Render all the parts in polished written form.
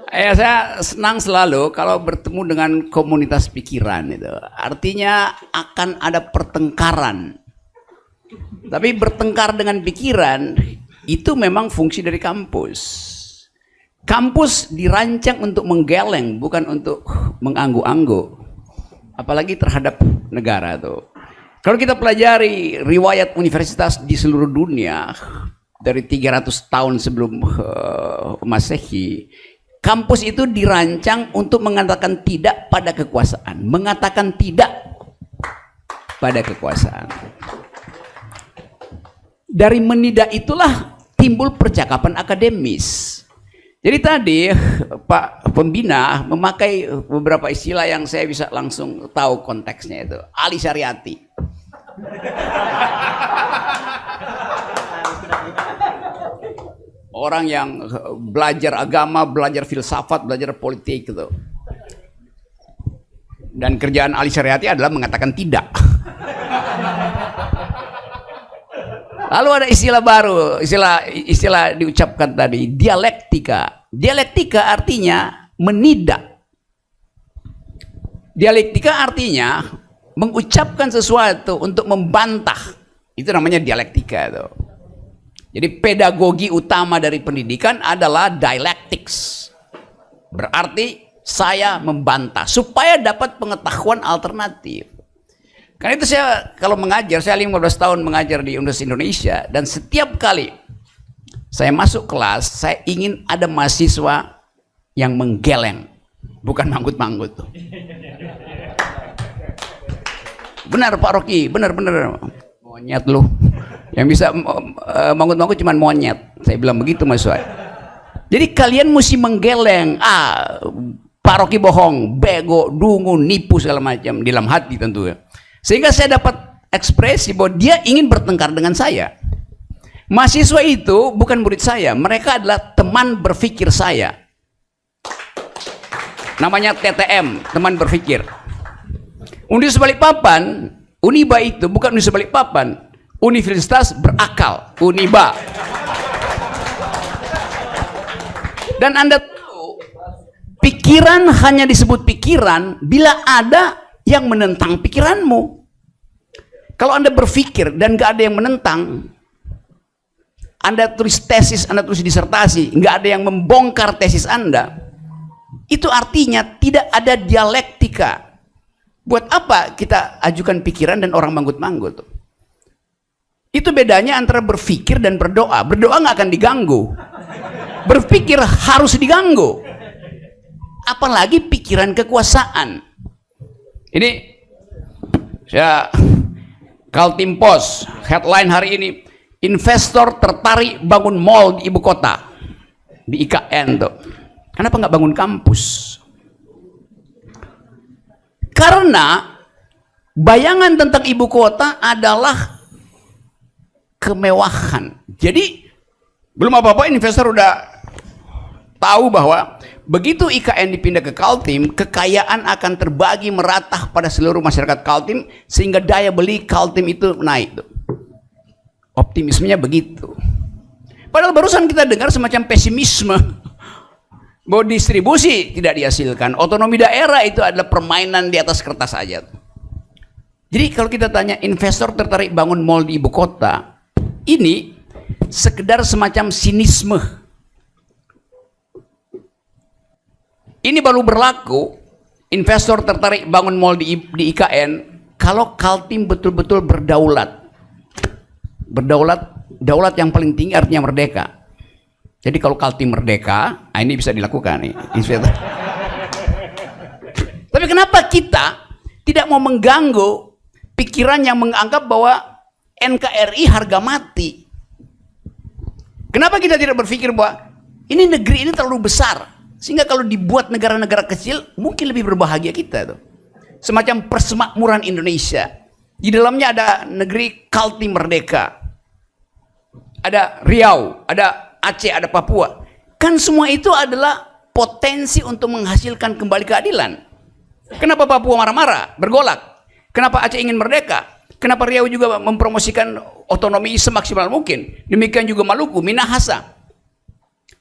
Saya senang selalu kalau bertemu dengan komunitas pikiran itu. Artinya akan ada pertengkaran. Tapi bertengkar dengan pikiran itu memang fungsi dari kampus. Kampus dirancang untuk menggeleng, bukan untuk menganggu-anggu. Apalagi terhadap negara tuh. Kalau kita pelajari riwayat universitas di seluruh dunia dari 300 tahun sebelum Masehi, kampus itu dirancang untuk mengatakan tidak pada kekuasaan, mengatakan tidak pada kekuasaan. Dari menidak itulah timbul percakapan akademis. Jadi tadi Pak Pembina memakai beberapa istilah yang saya bisa langsung tahu konteksnya itu. Ali Syariati. Orang yang belajar agama, belajar filsafat, belajar politik gitu. Dan kerjaan Ali Syariati adalah mengatakan tidak. Lalu ada istilah baru, istilah diucapkan tadi, dialektika. Dialektika artinya menidak. Dialektika artinya mengucapkan sesuatu untuk membantah. Itu namanya dialektika itu. Jadi pedagogi utama dari pendidikan adalah dialectics. Berarti saya membantah supaya dapat pengetahuan alternatif. Karena itu saya kalau mengajar, saya 15 tahun mengajar di Universitas Indonesia, dan setiap kali saya masuk kelas, saya ingin ada mahasiswa yang menggeleng, bukan manggut-manggut. Benar Pak Rocky, benar. Monyet lu. Yang bisa manggut-manggut cuma monyet. Saya bilang begitu mahasiswa. Jadi kalian mesti menggeleng. Pak Rocky bohong, bego, dungu, nipu segala macam di dalam hati tentu ya. Sehingga saya dapat ekspresi bahwa dia ingin bertengkar dengan saya. Mahasiswa itu bukan murid saya, mereka adalah teman berpikir saya. Namanya TTM, teman berpikir. Universitas Balikpapan, Uniba itu bukan Universitas Balikpapan, Universitas Berakal, Uniba. Dan Anda tahu, pikiran hanya disebut pikiran bila ada yang menentang pikiranmu. Kalau Anda berpikir dan gak ada yang menentang, Anda tulis tesis, Anda tulis disertasi, gak ada yang membongkar tesis Anda, itu artinya tidak ada dialektika. Buat apa kita ajukan pikiran dan orang manggut-manggut? Itu bedanya antara berpikir dan berdoa. Berdoa gak akan diganggu. Berpikir harus diganggu. Apalagi pikiran kekuasaan. Ini saya Kaltim Post headline hari ini, investor tertarik bangun mall di ibu kota, di IKN tuh. Kenapa nggak bangun kampus? Karena bayangan tentang ibu kota adalah kemewahan. Jadi belum apa-apa investor udah tahu bahwa begitu IKN dipindah ke Kaltim, kekayaan akan terbagi merata pada seluruh masyarakat Kaltim sehingga daya beli Kaltim itu naik. Optimismenya begitu. Padahal barusan kita dengar semacam pesimisme bahwa distribusi tidak dihasilkan, otonomi daerah itu adalah permainan di atas kertas saja. Jadi kalau kita tanya investor tertarik bangun mall di ibu kota, ini sekedar semacam sinisme. Ini baru berlaku investor tertarik bangun mall di IKN kalau Kaltim betul-betul berdaulat. Daulat yang paling tinggi artinya merdeka. Jadi kalau Kaltim merdeka, ini bisa dilakukan nih. Tapi kenapa kita tidak mau mengganggu pikiran yang menganggap bahwa NKRI harga mati? Kenapa kita tidak berpikir bahwa ini negeri ini terlalu besar, sehingga kalau dibuat negara-negara kecil mungkin lebih berbahagia kita tuh. Semacam persemakmuran Indonesia. Di dalamnya ada negeri Kaltim merdeka. Ada Riau, ada Aceh, ada Papua. Kan semua itu adalah potensi untuk menghasilkan kembali keadilan. Kenapa Papua marah-marah, bergolak? Kenapa Aceh ingin merdeka? Kenapa Riau juga mempromosikan otonomi semaksimal mungkin? Demikian juga Maluku, Minahasa.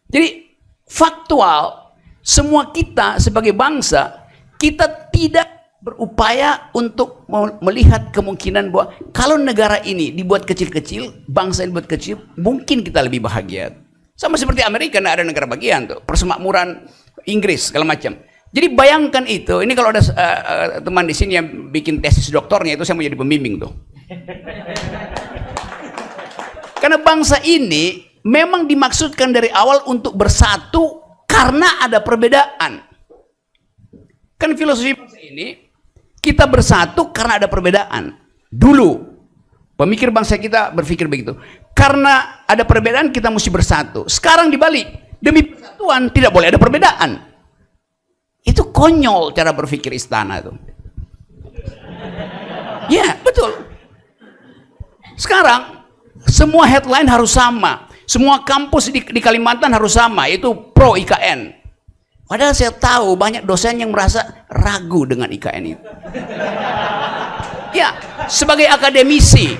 Jadi faktual, semua kita sebagai bangsa, kita tidak berupaya untuk melihat kemungkinan bahwa kalau negara ini dibuat kecil-kecil, bangsa ini dibuat kecil, mungkin kita lebih bahagia. Sama seperti Amerika, tidak ada negara bagian tuh, persemakmuran Inggris segala macam. Jadi bayangkan itu, ini kalau ada teman di sini yang bikin tesis doktornya, itu saya mau jadi pembimbing tuh. Karena bangsa ini memang dimaksudkan dari awal untuk bersatu karena ada perbedaan. Kan filosofi bangsa ini, kita bersatu karena ada perbedaan. Dulu, pemikir bangsa kita berpikir begitu. Karena ada perbedaan, kita mesti bersatu. Sekarang dibalik, demi persatuan tidak boleh ada perbedaan. Itu konyol cara berpikir istana itu. Ya, betul. Sekarang, semua headline harus sama. Semua kampus di Kalimantan harus sama, itu pro IKN. Padahal saya tahu banyak dosen yang merasa ragu dengan IKN itu. Ya, sebagai akademisi,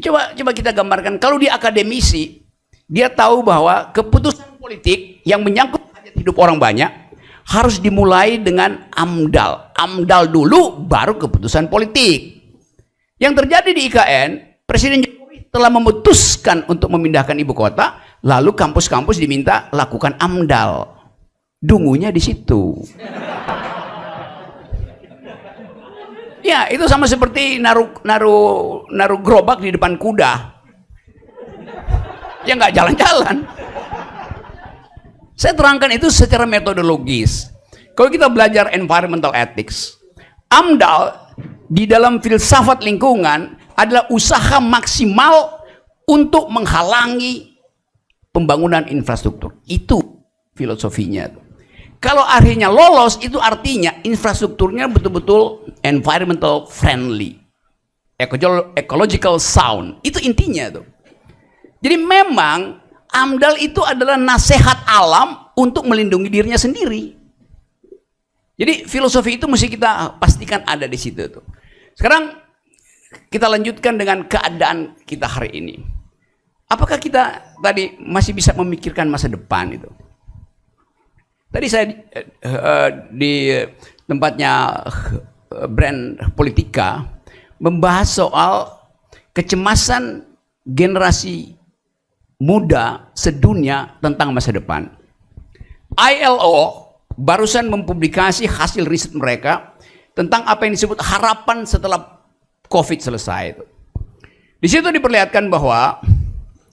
coba kita gambarkan, kalau dia akademisi, dia tahu bahwa keputusan politik yang menyangkut hajat hidup orang banyak harus dimulai dengan AMDAL. AMDAL dulu, baru keputusan politik. Yang terjadi di IKN, Presiden Jokowi telah memutuskan untuk memindahkan ibu kota, lalu kampus-kampus diminta lakukan AMDAL. Dungunya di situ. Ya, itu sama seperti naruh gerobak di depan kuda. Ya nggak jalan-jalan. Saya terangkan itu secara metodologis. Kalau kita belajar environmental ethics, AMDAL di dalam filsafat lingkungan adalah usaha maksimal untuk menghalangi pembangunan infrastruktur. Itu filosofinya. Kalau akhirnya lolos, itu artinya infrastrukturnya betul-betul environmental friendly, ecological sound. Itu intinya tuh. Jadi memang AMDAL itu adalah nasihat alam untuk melindungi dirinya sendiri. Jadi filosofi itu mesti kita pastikan ada di situ tuh. Sekarang kita lanjutkan dengan keadaan kita hari ini. Apakah kita tadi masih bisa memikirkan masa depan itu? Tadi saya di tempatnya brand Politika membahas soal kecemasan generasi muda sedunia tentang masa depan. ILO barusan mempublikasi hasil riset mereka tentang apa yang disebut harapan setelah COVID selesai. Di situ diperlihatkan bahwa,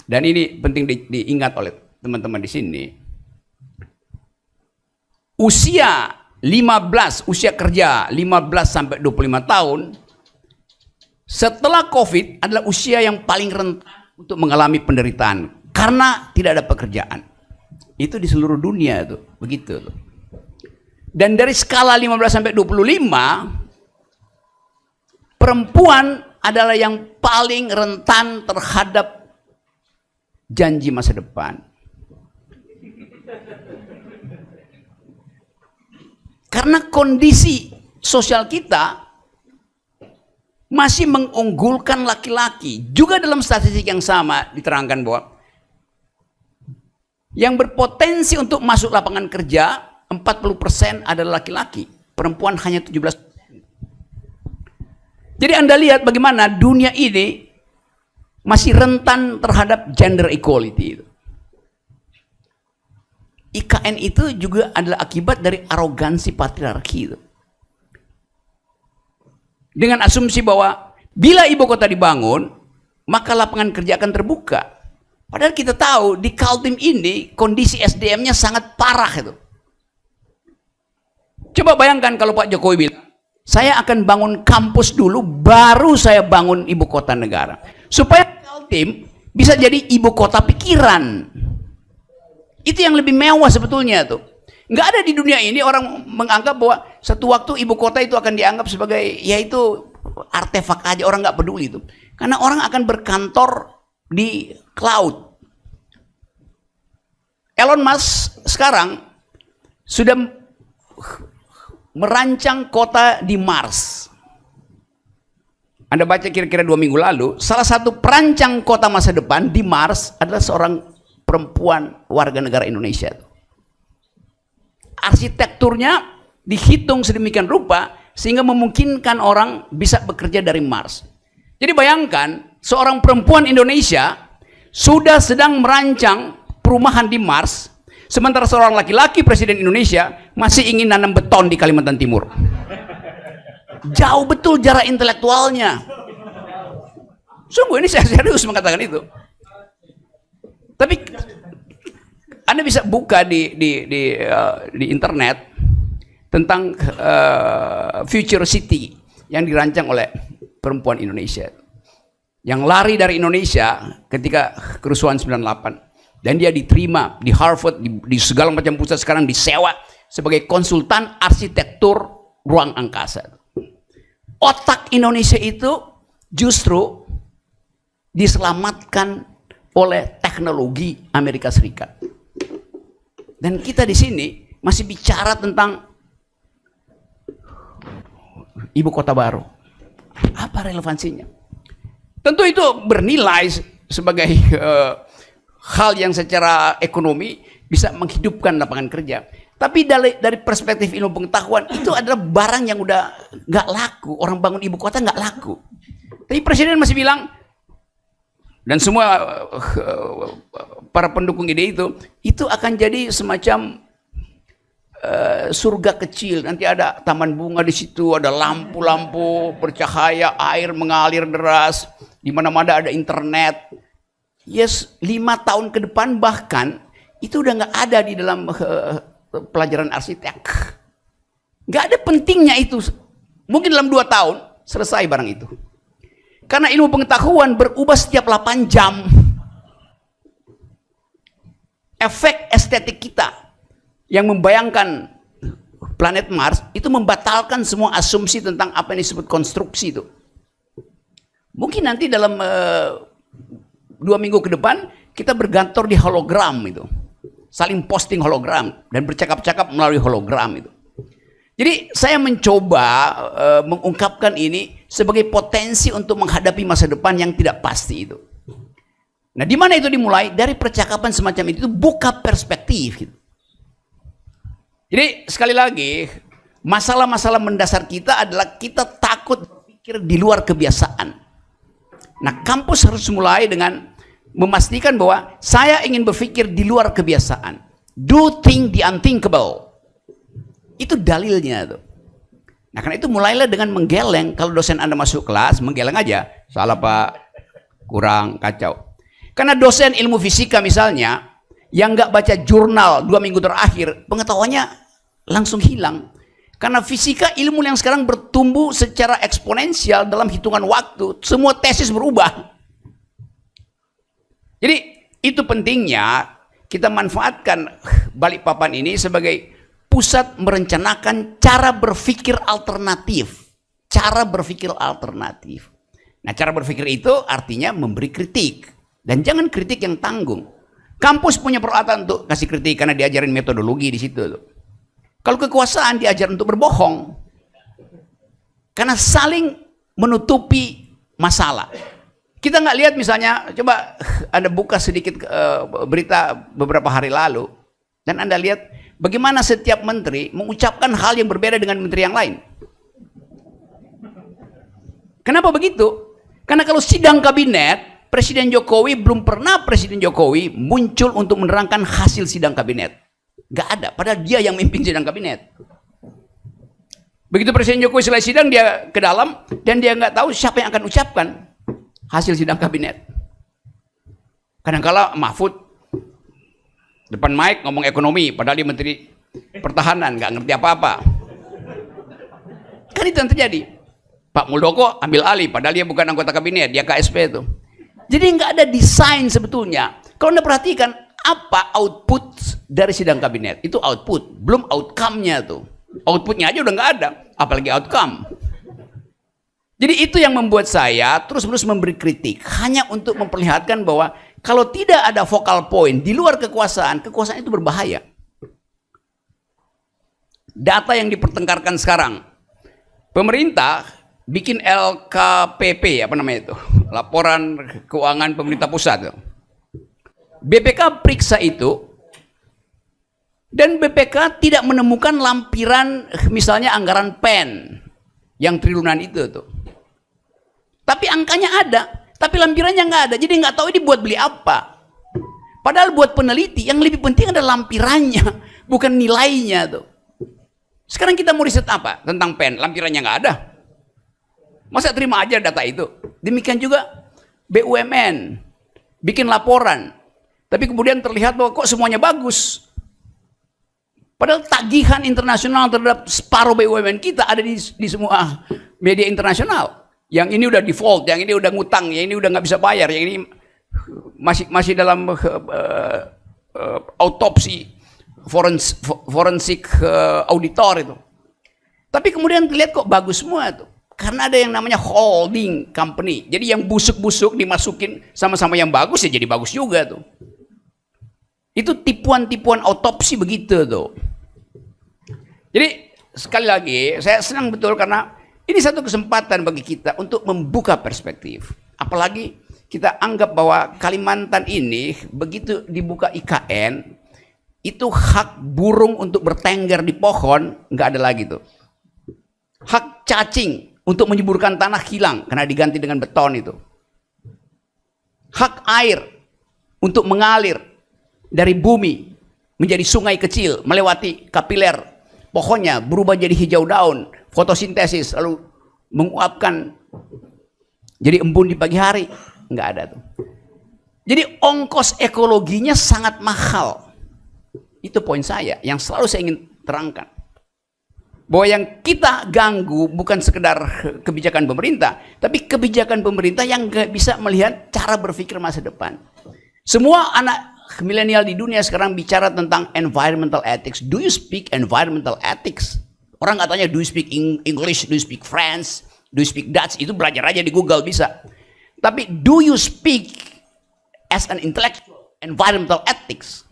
dan ini penting diingat oleh teman-teman di sini, usia kerja 15 sampai 25 tahun setelah COVID adalah usia yang paling rentan untuk mengalami penderitaan karena tidak ada pekerjaan. Itu di seluruh dunia itu, begitu. Dan dari skala 15 sampai 25, perempuan adalah yang paling rentan terhadap janji masa depan. Karena kondisi sosial kita masih mengunggulkan laki-laki. Juga dalam statistik yang sama diterangkan bahwa yang berpotensi untuk masuk lapangan kerja 40% adalah laki-laki, perempuan hanya 17%. Jadi Anda lihat bagaimana dunia ini masih rentan terhadap gender equality. IKN itu juga adalah akibat dari arogansi patriarki. Dengan asumsi bahwa bila ibu kota dibangun, maka lapangan kerja akan terbuka. Padahal kita tahu di Kaltim ini kondisi SDM-nya sangat parah itu. Coba bayangkan kalau Pak Jokowi bilang, saya akan bangun kampus dulu, baru saya bangun ibu kota negara. Supaya Kaltim bisa jadi ibu kota pikiran. Itu yang lebih mewah sebetulnya tuh. Nggak ada di dunia ini orang menganggap bahwa satu waktu ibu kota itu akan dianggap sebagai, yaitu artefak aja, orang nggak peduli itu. Karena orang akan berkantor di cloud. Elon Musk sekarang sudah merancang kota di Mars. Anda baca kira-kira 2 minggu lalu, salah satu perancang kota masa depan di Mars adalah seorang perempuan warga negara Indonesia. Arsitekturnya dihitung sedemikian rupa sehingga memungkinkan orang bisa bekerja dari Mars. Jadi bayangkan seorang perempuan Indonesia sudah sedang merancang perumahan di Mars, sementara seorang laki-laki presiden Indonesia masih ingin nanam beton di Kalimantan Timur. Jauh betul jarak intelektualnya. Sungguh ini saya serius mengatakan itu. Tapi Anda bisa buka di internet tentang Future City yang dirancang oleh perempuan Indonesia yang lari dari Indonesia ketika kerusuhan 98, dan dia diterima di Harvard, di segala macam pusat, sekarang disewa sebagai konsultan arsitektur ruang angkasa. Otak Indonesia itu justru diselamatkan oleh teknologi Amerika Serikat. Dan kita di sini masih bicara tentang ibu kota baru. Apa relevansinya? Tentu itu bernilai sebagai hal yang secara ekonomi bisa menghidupkan lapangan kerja. Tapi dari perspektif ilmu pengetahuan, itu adalah barang yang udah nggak laku. Orang bangun ibu kota nggak laku. Tapi presiden masih bilang, dan semua para pendukung ide itu akan jadi semacam surga kecil. Nanti ada taman bunga di situ, ada lampu-lampu bercahaya, air mengalir deras, di mana-mana ada internet. Yes, 5 tahun ke depan bahkan itu udah nggak ada di dalam pelajaran arsitek. Nggak ada pentingnya itu. Mungkin dalam 2 tahun selesai barang itu. Karena ilmu pengetahuan berubah setiap 8 jam. Efek estetik kita yang membayangkan planet Mars itu membatalkan semua asumsi tentang apa yang disebut konstruksi itu. Mungkin nanti dalam 2 minggu ke depan kita bergantor di hologram itu. Saling posting hologram dan bercakap-cakap melalui hologram itu. Jadi saya mencoba mengungkapkan ini sebagai potensi untuk menghadapi masa depan yang tidak pasti itu. Nah, di mana itu dimulai? Dari percakapan semacam itu buka perspektif gitu. Jadi sekali lagi, masalah-masalah mendasar kita adalah kita takut berpikir di luar kebiasaan. Nah, kampus harus mulai dengan memastikan bahwa saya ingin berpikir di luar kebiasaan. Do think the unthinkable. Itu dalilnya tuh. Nah, karena itu mulailah dengan menggeleng. Kalau dosen Anda masuk kelas, menggeleng aja. Salah Pak, kurang, kacau. Karena dosen ilmu fisika misalnya, yang nggak baca jurnal 2 minggu terakhir, pengetahuannya langsung hilang. Karena fisika ilmu yang sekarang bertumbuh secara eksponensial dalam hitungan waktu. Semua tesis berubah. Jadi itu pentingnya kita manfaatkan Balikpapan ini sebagai pusat merencanakan cara berpikir alternatif. Cara berpikir alternatif. Nah, cara berpikir itu artinya memberi kritik. Dan jangan kritik yang tanggung. Kampus punya peralatan untuk kasih kritik karena diajarin metodologi di situ. Kalau kekuasaan diajar untuk berbohong. Karena saling menutupi masalah. Kita nggak lihat misalnya, coba Anda buka sedikit berita beberapa hari lalu. Dan Anda lihat bagaimana setiap menteri mengucapkan hal yang berbeda dengan menteri yang lain. Kenapa begitu? Karena kalau sidang kabinet, Presiden Jokowi belum pernah Presiden Jokowi muncul untuk menerangkan hasil sidang kabinet. Gak ada, padahal dia yang memimpin sidang kabinet. Begitu Presiden Jokowi selesai sidang, dia ke dalam, dan dia nggak tahu siapa yang akan ucapkan hasil sidang kabinet. Kadang-kala Mahfud depan mic ngomong ekonomi, padahal dia Menteri Pertahanan, nggak ngerti apa-apa. Kan itu yang terjadi. Pak Muldoko ambil alih, padahal dia bukan anggota kabinet, dia KSP itu. Jadi nggak ada desain sebetulnya. Kalau Anda perhatikan, apa output dari sidang kabinet? Itu output, belum outcome-nya tuh. Outputnya aja udah nggak ada, apalagi outcome. Jadi itu yang membuat saya terus-menerus memberi kritik, hanya untuk memperlihatkan bahwa kalau tidak ada focal point di luar kekuasaan, kekuasaan itu berbahaya. Data yang dipertengkarkan sekarang, pemerintah bikin LKPP, apa namanya itu, laporan keuangan pemerintah pusat. BPK periksa itu, dan BPK tidak menemukan lampiran misalnya anggaran PEN yang triliunan itu tuh. Tapi angkanya ada, tapi lampirannya nggak ada. Jadi nggak tahu ini buat beli apa. Padahal buat peneliti yang lebih penting adalah lampirannya, bukan nilainya tuh. Sekarang kita mau riset apa tentang PEN? Lampirannya nggak ada. Masa terima aja data itu? Demikian juga BUMN bikin laporan, tapi kemudian terlihat bahwa kok semuanya bagus. Padahal tagihan internasional terhadap separuh BUMN kita ada di semua media internasional. Yang ini udah default, yang ini udah ngutang, yang ini udah nggak bisa bayar, yang ini masih dalam autopsi forensik auditor itu. Tapi kemudian terlihat kok bagus semua tuh. Karena ada yang namanya holding company. Jadi yang busuk-busuk dimasukin sama-sama yang bagus ya jadi bagus juga tuh. Itu tipuan-tipuan autopsi begitu tuh. Jadi sekali lagi saya senang betul karena ini satu kesempatan bagi kita untuk membuka perspektif. Apalagi kita anggap bahwa Kalimantan ini begitu dibuka IKN, itu hak burung untuk bertengger di pohon nggak ada lagi tuh. Hak cacing untuk menyuburkan tanah hilang karena diganti dengan beton itu. Hak air untuk mengalir dari bumi menjadi sungai kecil melewati kapiler pohonnya berubah jadi hijau daun, fotosintesis lalu menguapkan jadi embun di pagi hari, nggak ada tuh. Jadi ongkos ekologinya sangat mahal. Itu poin saya yang selalu saya ingin terangkan. Bahwa yang kita ganggu bukan sekedar kebijakan pemerintah, tapi kebijakan pemerintah yang nggak bisa melihat cara berpikir masa depan. Semua anak milenial di dunia sekarang bicara tentang environmental ethics. Do you speak environmental ethics? Orang katanya do you speak English, do you speak French, do you speak Dutch? Itu belajar aja di Google bisa. Tapi do you speak as an intellectual environmental ethics?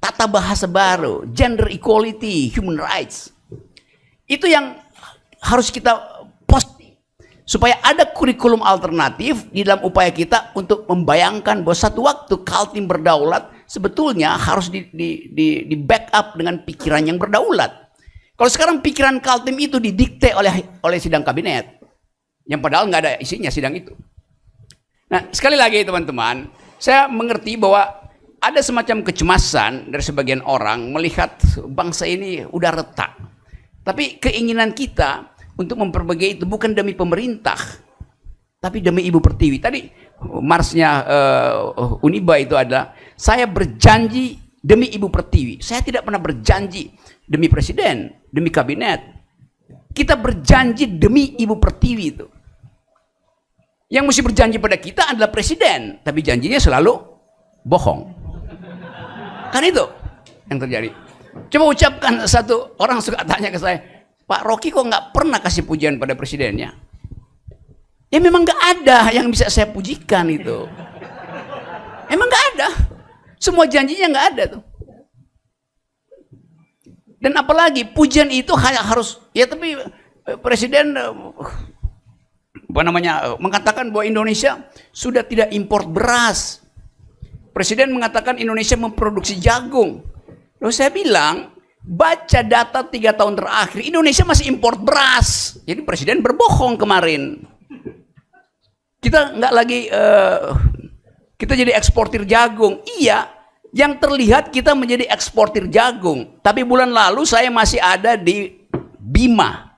Tata bahasa baru, gender equality, human rights. Itu yang harus kita posting supaya ada kurikulum alternatif di dalam upaya kita untuk membayangkan bahwa satu waktu Kaltim berdaulat sebetulnya harus di backup dengan pikiran yang berdaulat. Kalau sekarang pikiran Kaltim itu didikte oleh sidang kabinet, yang padahal nggak ada isinya sidang itu. Nah, sekali lagi teman-teman, saya mengerti bahwa ada semacam kecemasan dari sebagian orang melihat bangsa ini udah retak. Tapi keinginan kita untuk memperbaiki itu bukan demi pemerintah, tapi demi Ibu Pertiwi. Tadi marsnya Uniba itu adalah saya berjanji demi Ibu Pertiwi. Saya tidak pernah berjanji demi presiden, demi kabinet. Kita berjanji demi Ibu Pertiwi itu. Yang mesti berjanji pada kita adalah presiden, tapi janjinya selalu bohong. Kan itu yang terjadi. Coba ucapkan, satu orang suka tanya ke saya, Pak Rocky kok nggak pernah kasih pujian pada presidennya? Ya memang nggak ada yang bisa saya pujikan itu. Emang nggak ada. Semua janjinya nggak ada tuh. Dan apalagi pujian itu hanya harus, ya tapi presiden mengatakan bahwa Indonesia sudah tidak impor beras. Presiden mengatakan Indonesia memproduksi jagung. Lalu saya bilang, baca data 3 tahun terakhir, Indonesia masih impor beras. Jadi presiden berbohong kemarin. Kita nggak lagi, kita jadi eksportir jagung. Iya, yang terlihat kita menjadi eksportir jagung. Tapi bulan lalu saya masih ada di Bima.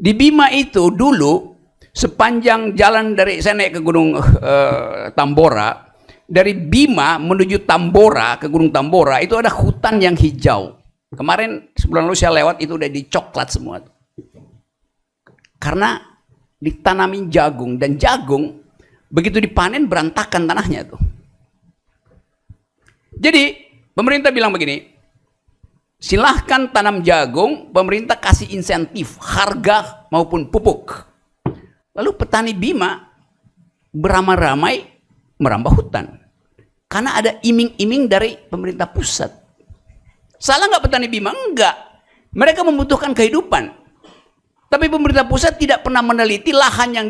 Di Bima itu dulu, sepanjang jalan dari, saya naik ke Gunung Tambora, dari Bima menuju Tambora, ke Gunung Tambora, itu ada hutan yang hijau. Kemarin sebulan lalu saya lewat, itu udah dicoklat semua. Karena ditanamin jagung, dan jagung begitu dipanen berantakan tanahnya tuh. Jadi pemerintah bilang begini, silahkan tanam jagung, pemerintah kasih insentif harga maupun pupuk. Lalu petani Bima beramai-ramai merambah hutan karena ada iming-iming dari pemerintah pusat. Salah nggak petani Bima? Enggak. Mereka membutuhkan kehidupan. Tapi pemerintah pusat tidak pernah meneliti lahan yang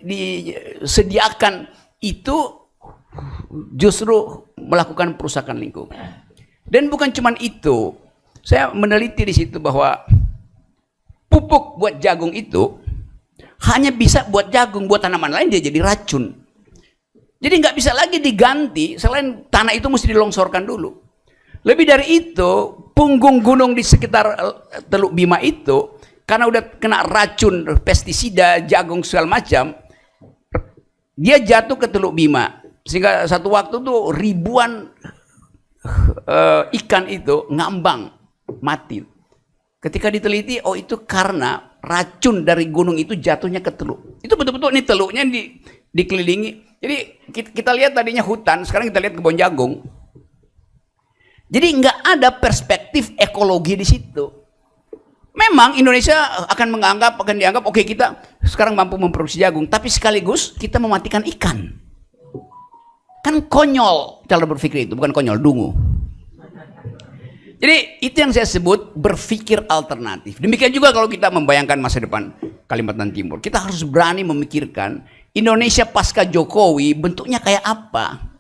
disediakan itu justru melakukan perusakan lingkungan. Dan bukan cuma itu, saya meneliti di situ bahwa pupuk buat jagung itu hanya bisa buat jagung, buat tanaman lain dia jadi racun. Jadi nggak bisa lagi diganti, selain tanah itu mesti dilongsorkan dulu. Lebih dari itu, punggung gunung di sekitar Teluk Bima itu, karena udah kena racun, pestisida, jagung segala macam, dia jatuh ke Teluk Bima. Sehingga satu waktu tuh ribuan ikan itu ngambang, mati. Ketika diteliti, oh itu karena racun dari gunung itu jatuhnya ke teluk. Itu betul-betul ini teluknya dikelilingi. Jadi kita lihat tadinya hutan, sekarang kita lihat kebun jagung. Jadi nggak ada perspektif ekologi di situ. Memang Indonesia akan dianggap oke, kita sekarang mampu memproduksi jagung, tapi sekaligus kita mematikan ikan. Kan konyol cara berpikir itu, bukan konyol, dungu. Jadi itu yang saya sebut berpikir alternatif. Demikian juga kalau kita membayangkan masa depan Kalimantan Timur. Kita harus berani memikirkan Indonesia pasca Jokowi bentuknya kayak apa.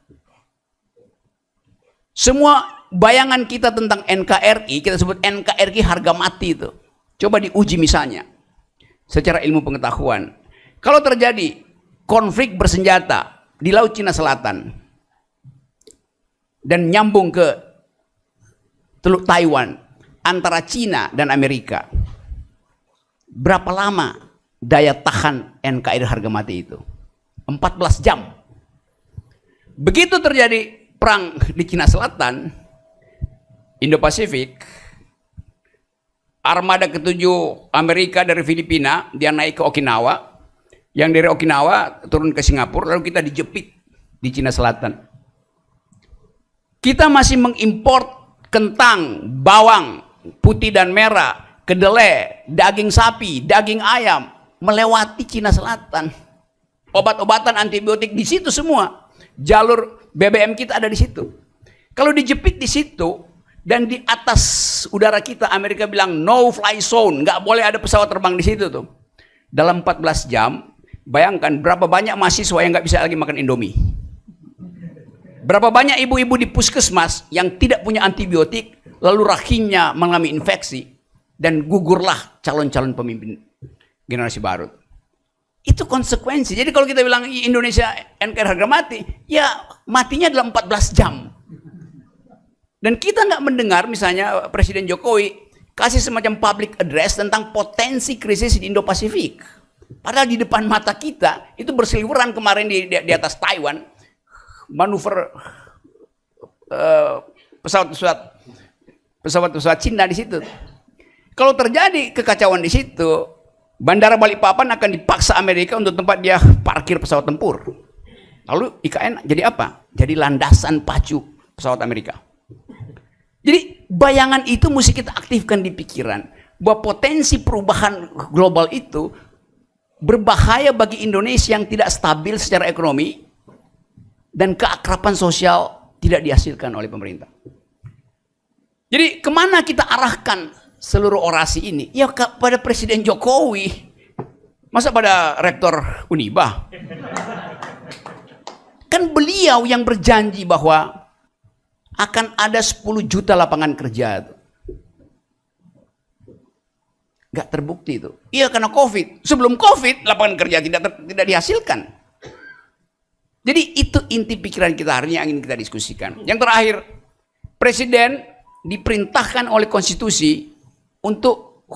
Semua bayangan kita tentang NKRI, kita sebut NKRI harga mati itu. Coba diuji misalnya, secara ilmu pengetahuan. Kalau terjadi konflik bersenjata di Laut Cina Selatan, dan nyambung ke Teluk Taiwan, antara Cina dan Amerika, berapa lama daya tahan NKRI harga mati itu? 14 jam. Begitu terjadi perang di Cina Selatan, Indo-Pasifik, armada ketujuh Amerika dari Filipina, dia naik ke Okinawa, yang dari Okinawa turun ke Singapura, lalu kita dijepit di Cina Selatan. Kita masih mengimpor kentang, bawang, putih dan merah, kedelai, daging sapi, daging ayam, melewati Cina Selatan. Obat-obatan antibiotik di situ semua. Jalur BBM kita ada di situ. Kalau dijepit di situ, dan di atas udara kita Amerika bilang no fly zone, nggak boleh ada pesawat terbang di situ tuh. Dalam 14 jam, bayangkan berapa banyak mahasiswa yang nggak bisa lagi makan Indomie. Berapa banyak ibu-ibu di puskesmas yang tidak punya antibiotik, lalu rahimnya mengalami infeksi, dan gugurlah calon-calon pemimpin generasi baru. Itu konsekuensi. Jadi kalau kita bilang Indonesia NKRI harga mati, ya matinya dalam 14 jam. Dan kita nggak mendengar misalnya Presiden Jokowi kasih semacam public address tentang potensi krisis di Indo-Pasifik. Padahal di depan mata kita, itu berseliweran kemarin di atas Taiwan, manuver pesawat Cina di situ. Kalau terjadi kekacauan di situ, Bandara Balikpapan akan dipaksa Amerika untuk tempat dia parkir pesawat tempur. Lalu IKN jadi apa? Jadi landasan pacu pesawat Amerika. Jadi bayangan itu mesti kita aktifkan di pikiran, bahwa potensi perubahan global itu berbahaya bagi Indonesia yang tidak stabil secara ekonomi, dan keakraban sosial tidak dihasilkan oleh pemerintah. Jadi kemana kita arahkan seluruh orasi ini? Ya kepada Presiden Jokowi. Masa pada Rektor Uniba? Kan beliau yang berjanji bahwa akan ada 10 juta lapangan kerja. Gak terbukti itu. Iya karena COVID. Sebelum COVID lapangan kerja tidak dihasilkan. Jadi itu inti pikiran kita hari ini yang ingin kita diskusikan. Yang terakhir, Presiden diperintahkan oleh konstitusi untuk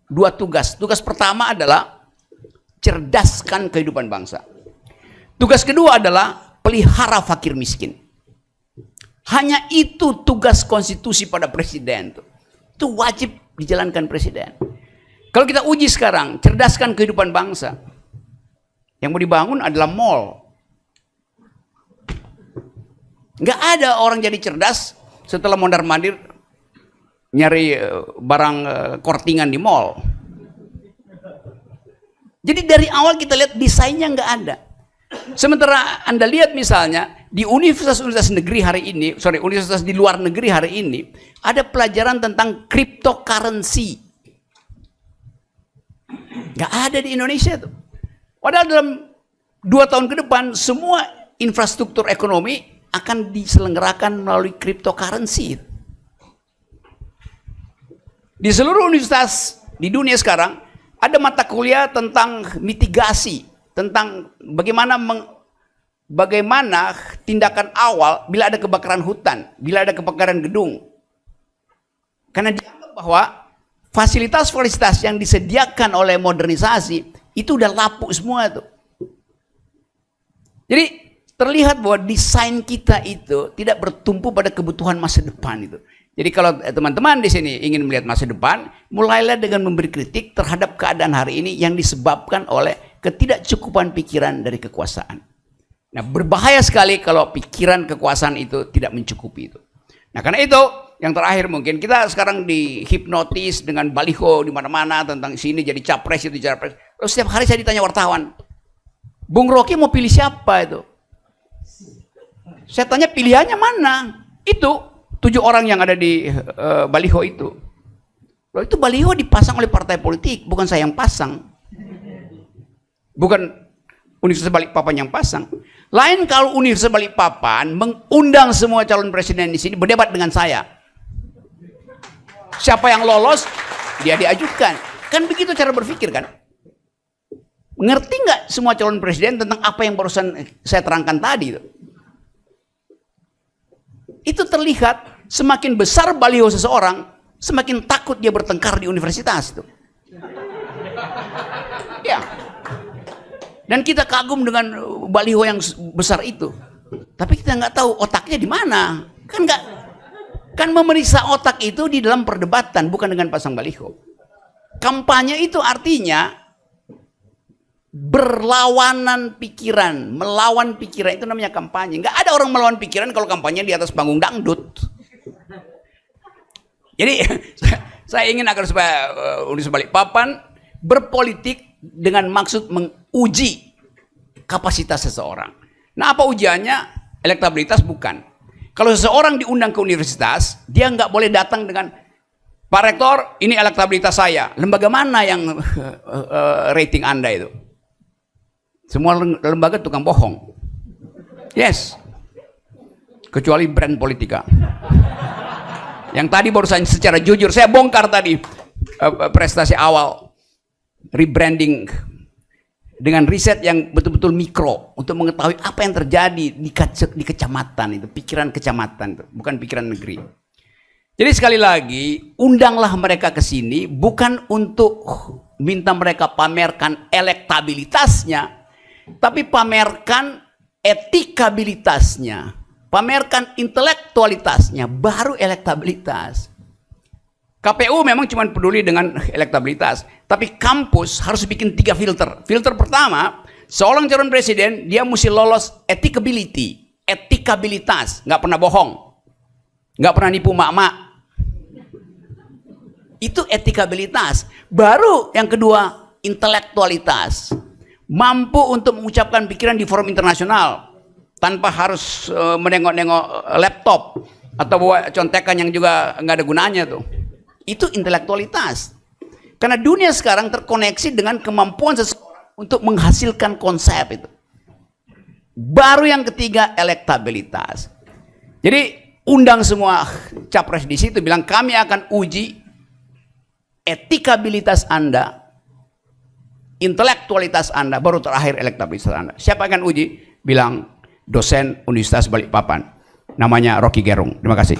2 tugas. Tugas pertama adalah cerdaskan kehidupan bangsa. Tugas kedua adalah pelihara fakir miskin. Hanya itu tugas konstitusi pada presiden. Itu wajib dijalankan presiden. Kalau kita uji sekarang, cerdaskan kehidupan bangsa. Yang mau dibangun adalah mall. Nggak ada orang jadi cerdas setelah mondar-mandir nyari barang kortingan di mall. Jadi dari awal kita lihat desainnya nggak ada. Sementara Anda lihat misalnya di universitas-universitas negeri hari ini, universitas di luar negeri hari ini, ada pelajaran tentang cryptocurrency. Nggak ada di Indonesia tuh. Padahal dalam 2 tahun ke depan semua infrastruktur ekonomi akan diselenggarakan melalui cryptocurrency. Di seluruh universitas di dunia sekarang ada mata kuliah tentang mitigasi, tentang bagaimana tindakan awal bila ada kebakaran hutan, bila ada kebakaran gedung. Karena dianggap bahwa fasilitas-fasilitas yang disediakan oleh modernisasi itu udah lapuk semua tuh. Jadi terlihat bahwa desain kita itu tidak bertumpu pada kebutuhan masa depan itu. Jadi kalau teman-teman di sini ingin melihat masa depan, mulailah dengan memberi kritik terhadap keadaan hari ini yang disebabkan oleh ketidakcukupan pikiran dari kekuasaan. Nah, berbahaya sekali kalau pikiran kekuasaan itu tidak mencukupi itu. Nah, karena itu yang terakhir mungkin kita sekarang dihipnotis dengan baliho di mana-mana tentang sini jadi capres itu capres. Terus setiap hari saya ditanya wartawan, Bung Rocky mau pilih siapa itu? Saya tanya pilihannya mana? Itu 7 orang yang ada di baliho itu. Loh, itu baliho dipasang oleh partai politik, bukan saya yang pasang. Bukan Universitas Balikpapan yang pasang. Lain kalau Universitas Balikpapan mengundang semua calon presiden di sini berdebat dengan saya. Siapa yang lolos, dia diajukan. Kan begitu cara berpikir kan? Ngerti nggak semua calon presiden tentang apa yang barusan saya terangkan tadi? Itu terlihat semakin besar baliho seseorang, semakin takut dia bertengkar di universitas itu. Ya. Dan kita kagum dengan baliho yang besar itu. Tapi kita nggak tahu otaknya di mana. Kan memeriksa otak itu di dalam perdebatan, bukan dengan pasang baliho. Kampanye itu artinya berlawanan pikiran, melawan pikiran, itu namanya kampanye. Nggak ada orang melawan pikiran kalau kampanye di atas panggung dangdut. Jadi saya ingin agar supaya Universitas Balikpapan berpolitik dengan maksud menguji kapasitas seseorang. Nah, apa ujiannya? Elektabilitas bukan. Kalau seseorang diundang ke universitas, dia nggak boleh datang dengan, Pak Rektor, ini elektabilitas saya. Lembaga mana yang rating Anda itu? Semua lembaga tukang bohong. Yes. Kecuali brand Politika. Yang tadi barusan secara jujur, saya bongkar tadi prestasi awal. Rebranding dengan riset yang betul-betul mikro. Untuk mengetahui apa yang terjadi di kecamatan itu. Pikiran kecamatan itu. Bukan pikiran negeri. Jadi sekali lagi, undanglah mereka ke sini. Bukan untuk minta mereka pamerkan elektabilitasnya. Tapi pamerkan etikabilitasnya, pamerkan intelektualitasnya, baru elektabilitas. KPU memang cuma peduli dengan elektabilitas, tapi kampus harus bikin 3 filter. Filter pertama, seorang calon presiden dia mesti lolos etikability, etikabilitas, nggak pernah bohong, nggak pernah nipu mak-mak. Itu etikabilitas. Baru yang kedua, intelektualitas. Mampu untuk mengucapkan pikiran di forum internasional tanpa harus menengok-nengok laptop atau bawa contekan yang juga nggak ada gunanya tuh. Itu intelektualitas. Karena dunia sekarang terkoneksi dengan kemampuan seseorang untuk menghasilkan konsep itu. Baru yang ketiga, elektabilitas. Jadi undang semua capres di situ, bilang kami akan uji etikabilitas Anda, intelektualitas Anda, baru terakhir elektabilitas Anda. Siapa akan uji? Bilang dosen Universitas Balikpapan. Namanya Rocky Gerung. Terima kasih.